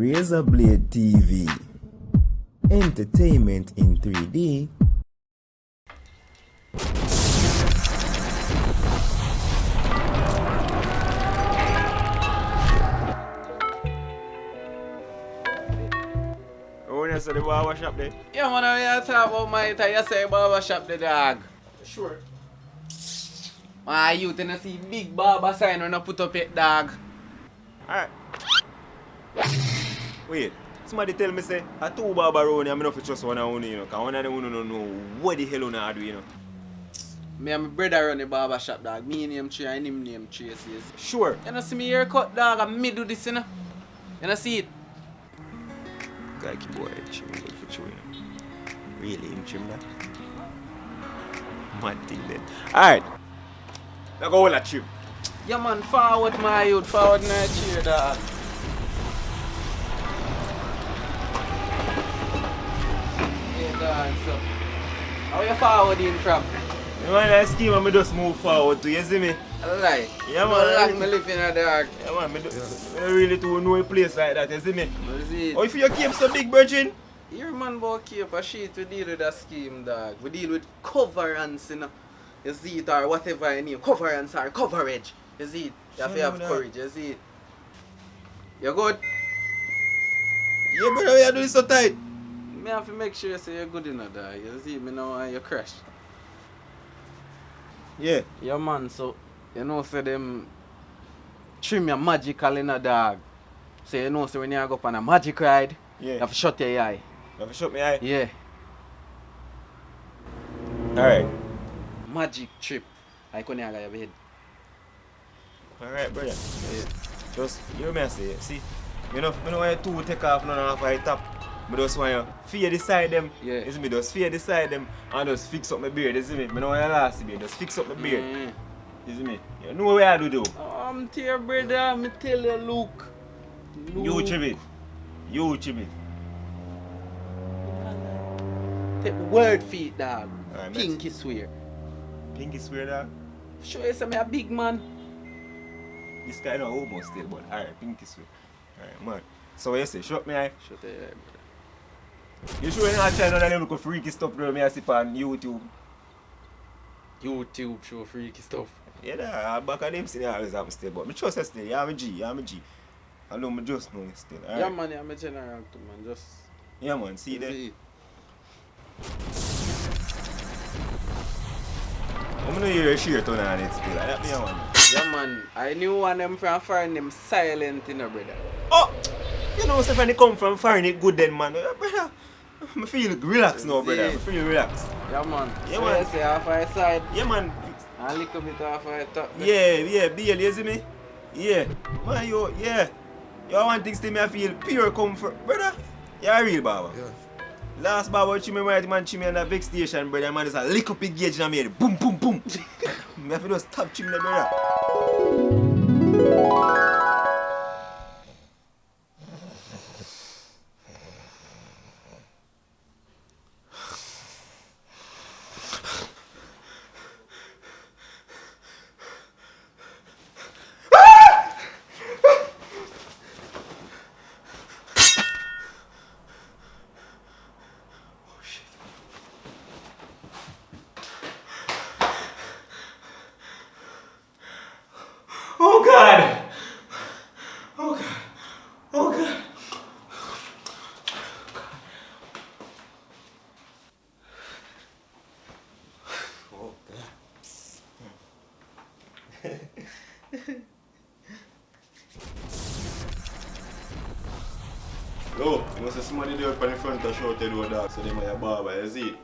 Razablade TV. Entertainment in 3D. Oh, you say the barber shop there? Yeah, man, I talk about my time. You say barber shop the dog. Sure. My youth and I see big barber sign when I put up it dog. Alright. Wait, somebody tell me say a two barber around here, I'm not for just one only, you know, because one of them don't know what the hell you do, you know. Me and my brother run the barber shop dog. Me name Trey and him name Tracy. Sure. You know see me haircut dog and me do this, you know? You know see it? Guy keep boy trim good for chewing. Really him trim that? Mad thing then. Alright. Now go all that trim. Yeah man, forward my youth, forward in the chair dog. Yeah dog, so. How you forwarding from? You know that scheme and me just move forward to, you see me? Alright. Yeah, How man. long me live in a dog? Yeah man, me don't really to know a place like that, you see me? You see it? Oh, if you keep so big, virgin? Your man about keep a sheet, we deal with that scheme, dog. We deal with coverance, you know. You see it, or whatever you name. Coverance or coverage. You see it? You have to have courage, you see it? You good? Yeah, brother, why you doing so tight? Me have to make sure you say you're good enough, dog. You see me now and you crash. Yeah. Yeah, man, so, you know, say them trim your magical in a dog. So, you know, so when you go up on a magic ride, Yeah. you have to shut your eye. You have to shut my eye? Yeah. Alright. Magic trip. Like when you got your bed. Alright, brother. Yeah. Just, you know me I say, see? You know when you two take off none off the top. I just want you fear the side them. Yeah. You see me? Just fear the side them and just fix up my beard, you see me? I don't want you last beard, just fix up my beard. Mm. You see me? You know what I do though? Dear brother, me tell you, look. You chip it. You chip it. Take the word for it, dog. Alright, Pinky swear. Pinky swear that? Show you some a big man. This guy not almost still, but alright, pinky swear. Alright, man. So what you say? Shut me eye. Shut your eye, brother. You sure you're not trying none of them little freaky stuff bro me I see on YouTube? YouTube show freaky stuff. Yeah, nah, back at them still always happen still, but me trust you still, yeah, I'm a G, yeah, I'm a G. I know me just know you still, alright? Yeah, man, I'm a general too, man. Just. Yeah, man, see that? I'm gonna hear a sheer tone on it still, that me, man. Yeah, man. I knew one of them from foreign, them silent, you know, brother. Oh! You know, so when they come from foreign, it good then, man. Brother, I feel relaxed now, brother. I feel relaxed. Yeah, man. Yeah, So man. you say half our side, Yeah, man. and a little bit off our top. Yeah, Bill, you see me? Yeah. Man, you, yeah. You want things to me, I feel pure comfort. Brother, you're a real barber. Yeah. Last barber, me right man, me on the vex station, brother. Man, just a lick up the gauge and made boom, boom, boom. Me have to just stop chim the brother. Oh God! Oh God! Oh God! Oh God! Yo, you know, somebody there up on the front of show tell you dog, so they might a barber, you see it?